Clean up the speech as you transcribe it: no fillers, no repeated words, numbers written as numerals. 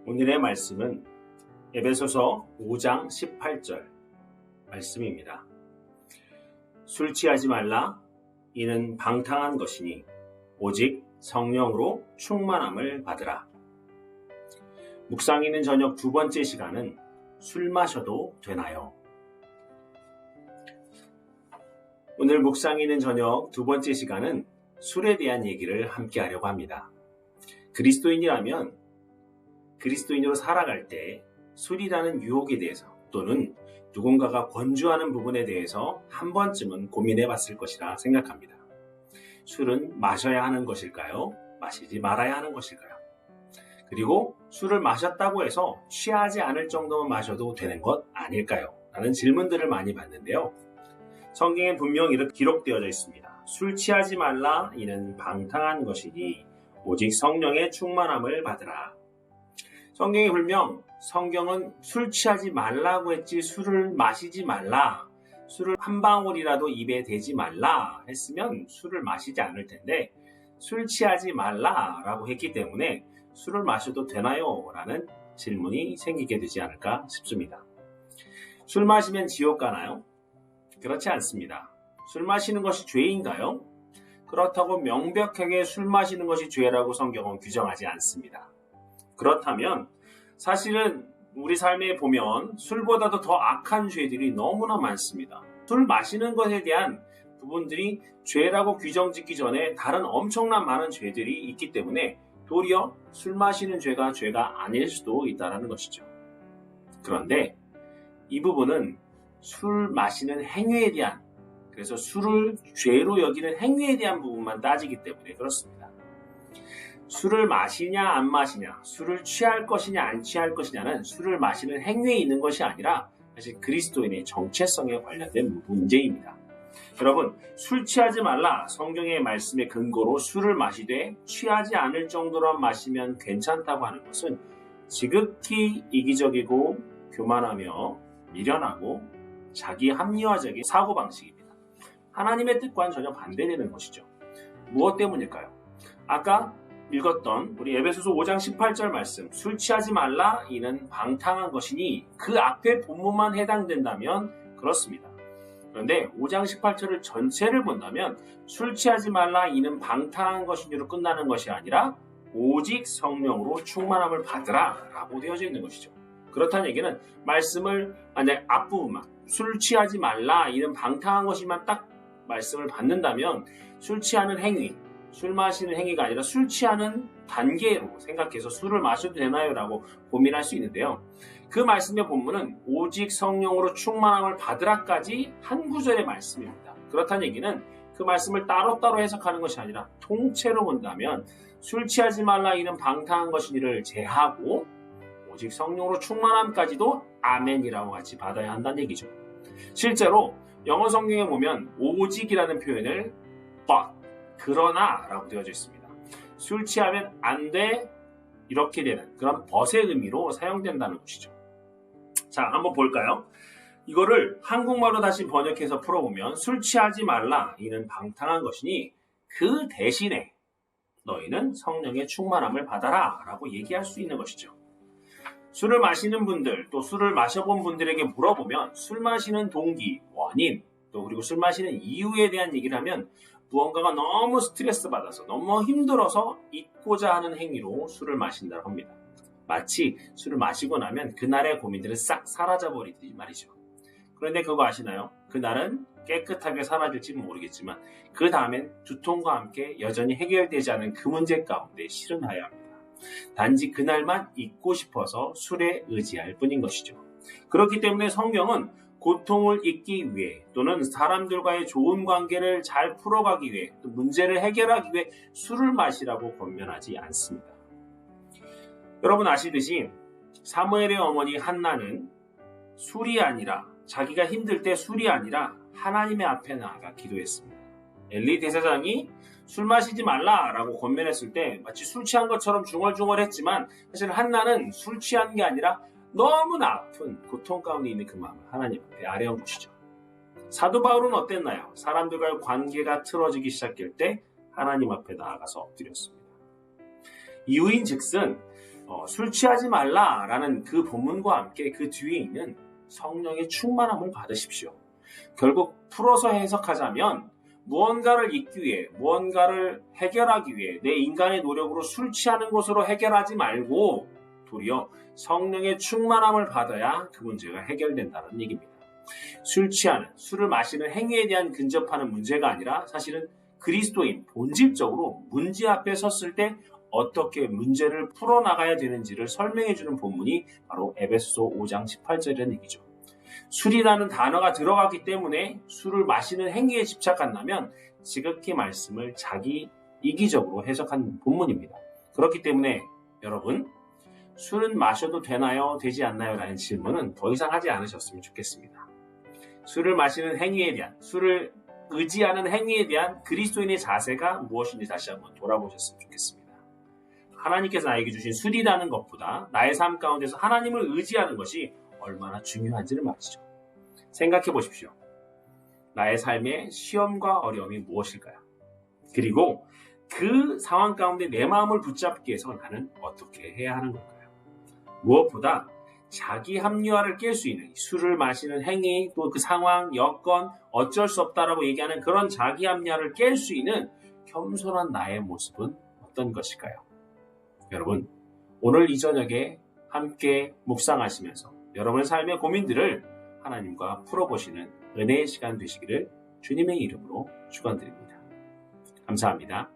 오늘의 말씀은 에베소서 5장 18절 말씀입니다. 술 취하지 말라. 이는 방탕한 것이니 오직 성령으로 충만함을 받으라. 묵상있는 저녁 두 번째 시간은 술 마셔도 되나요? 오늘 묵상있는 저녁 두 번째 시간은 술에 대한 얘기를 함께 하려고 합니다. 그리스도인이라면 그리스도인으로 살아갈 때 술이라는 유혹에 대해서 또는 누군가가 권주하는 부분에 대해서 한 번쯤은 고민해 봤을 것이라 생각합니다. 술은 마셔야 하는 것일까요? 마시지 말아야 하는 것일까요? 그리고 술을 마셨다고 해서 취하지 않을 정도만 마셔도 되는 것 아닐까요? 라는 질문들을 많이 받는데요. 성경에 분명 이렇게 기록되어져 있습니다. 술 취하지 말라. 이는 방탕한 것이니 오직 성령의 충만함을 받으라. 성경에 분명 성경은 술 취하지 말라고 했지 술을 마시지 말라, 술을 한 방울이라도 입에 대지 말라 했으면 술을 마시지 않을 텐데 술 취하지 말라라고 했기 때문에 술을 마셔도 되나요? 라는 질문이 생기게 되지 않을까 싶습니다. 술 마시면 지옥 가나요? 그렇지 않습니다. 술 마시는 것이 죄인가요? 그렇다고 명백하게 술 마시는 것이 죄라고 성경은 규정하지 않습니다. 그렇다면 사실은 우리 삶에 보면 술보다도 더 악한 죄들이 너무나 많습니다. 술 마시는 것에 대한 부분들이 죄라고 규정짓기 전에 다른 엄청난 많은 죄들이 있기 때문에 도리어 술 마시는 죄가 아닐 수도 있다는 것이죠. 그런데 이 부분은 술 마시는 행위에 대한, 그래서 술을 죄로 여기는 행위에 대한 부분만 따지기 때문에 그렇습니다. 술을 마시냐 안 마시냐, 술을 취할 것이냐 안 취할 것이냐는 술을 마시는 행위에 있는 것이 아니라 사실 그리스도인의 정체성에 관련된 문제입니다. 여러분, 술 취하지 말라 성경의 말씀의 근거로 술을 마시되 취하지 않을 정도로 마시면 괜찮다고 하는 것은 지극히 이기적이고 교만하며 미련하고 자기 합리화적인 사고방식입니다. 하나님의 뜻과는 전혀 반대되는 것이죠. 무엇 때문일까요? 아까 읽었던 우리 에베소서 5장 18절 말씀, 술 취하지 말라. 이는 방탕한 것이니 그 앞에 본문만 해당된다면 그렇습니다. 그런데 5장 18절을 전체를 본다면 술 취하지 말라. 이는 방탕한 것이니로 끝나는 것이 아니라 오직 성령으로 충만함을 받으라 라고 되어져 있는 것이죠. 그렇다는 얘기는 말씀을 만약 앞부분만 술 취하지 말라. 이는 방탕한 것이만 딱 말씀을 받는다면 술 취하는 행위, 술 마시는 행위가 아니라 술 취하는 단계로 생각해서 술을 마셔도 되나요? 라고 고민할 수 있는데요. 그 말씀의 본문은 오직 성령으로 충만함을 받으라까지 한 구절의 말씀입니다. 그렇다는 얘기는 그 말씀을 따로따로 해석하는 것이 아니라 통째로 본다면 술 취하지 말라. 이는 방탕한 것이니를 제하고 오직 성령으로 충만함까지도 아멘이라고 같이 받아야 한다는 얘기죠. 실제로 영어 성경에 보면 오직이라는 표현을 but, 그러나 라고 되어져 있습니다. 술 취하면 안 돼, 이렇게 되는 그런 벗의 의미로 사용된다는 것이죠. 자, 한번 볼까요? 이거를 한국말로 다시 번역해서 풀어보면 술 취하지 말라. 이는 방탕한 것이니 그 대신에 너희는 성령의 충만함을 받아라 라고 얘기할 수 있는 것이죠. 술을 마시는 분들, 또 술을 마셔본 분들에게 물어보면 술 마시는 동기, 원인, 또 그리고 술 마시는 이유에 대한 얘기를 하면 무언가가 너무 스트레스 받아서 너무 힘들어서 잊고자 하는 행위로 술을 마신다고 합니다. 마치 술을 마시고 나면 그날의 고민들은 싹 사라져버리듯이 말이죠. 그런데 그거 아시나요? 그날은 깨끗하게 사라질지 모르겠지만 그 다음엔 두통과 함께 여전히 해결되지 않은 그 문제 가운데 실현하여야 합니다. 단지 그날만 잊고 싶어서 술에 의지할 뿐인 것이죠. 그렇기 때문에 성경은 고통을 잊기 위해 또는 사람들과의 좋은 관계를 잘 풀어가기 위해 또 문제를 해결하기 위해 술을 마시라고 권면하지 않습니다. 여러분 아시듯이 사무엘의 어머니 한나는 술이 아니라 자기가 힘들 때 술이 아니라 하나님의 앞에 나아가 기도했습니다. 엘리 대제사장이 술 마시지 말라라고 권면했을 때 마치 술 취한 것처럼 중얼중얼했지만 사실 한나는 술 취한 게 아니라 너무나 아픈 고통 가운데 있는 그 마음을 하나님 앞에 아뢰온 것이죠. 사도 바울은 어땠나요? 사람들과의 관계가 틀어지기 시작할 때 하나님 앞에 나아가서 엎드렸습니다. 이유인 즉슨 술 취하지 말라라는 그 본문과 함께 그 뒤에 있는 성령의 충만함을 받으십시오. 결국 풀어서 해석하자면 무언가를 잊기 위해, 무언가를 해결하기 위해 내 인간의 노력으로 술 취하는 것으로 해결하지 말고 도리어 성령의 충만함을 받아야 그 문제가 해결된다는 얘기입니다. 술 취하는, 술을 마시는 행위에 대한 근접하는 문제가 아니라 사실은 그리스도인 본질적으로 문제 앞에 섰을 때 어떻게 문제를 풀어나가야 되는지를 설명해주는 본문이 바로 에베소서 5장 18절이라는 얘기죠. 술이라는 단어가 들어갔기 때문에 술을 마시는 행위에 집착한다면 지극히 말씀을 자기 이기적으로 해석한 본문입니다. 그렇기 때문에 여러분, 술은 마셔도 되나요? 되지 않나요? 라는 질문은 더 이상 하지 않으셨으면 좋겠습니다. 술을 마시는 행위에 대한, 술을 의지하는 행위에 대한 그리스도인의 자세가 무엇인지 다시 한번 돌아보셨으면 좋겠습니다. 하나님께서 나에게 주신 술이라는 것보다 나의 삶 가운데서 하나님을 의지하는 것이 얼마나 중요한지를 말이죠. 생각해 보십시오. 나의 삶의 시험과 어려움이 무엇일까요? 그리고 그 상황 가운데 내 마음을 붙잡기 위해서 나는 어떻게 해야 하는 걸까요? 무엇보다 자기 합리화를 깰 수 있는 술을 마시는 행위, 또 그 상황, 여건, 어쩔 수 없다라고 얘기하는 그런 자기 합리화를 깰 수 있는 겸손한 나의 모습은 어떤 것일까요? 여러분, 오늘 이 저녁에 함께 묵상하시면서 여러분의 삶의 고민들을 하나님과 풀어보시는 은혜의 시간 되시기를 주님의 이름으로 축원드립니다. 감사합니다.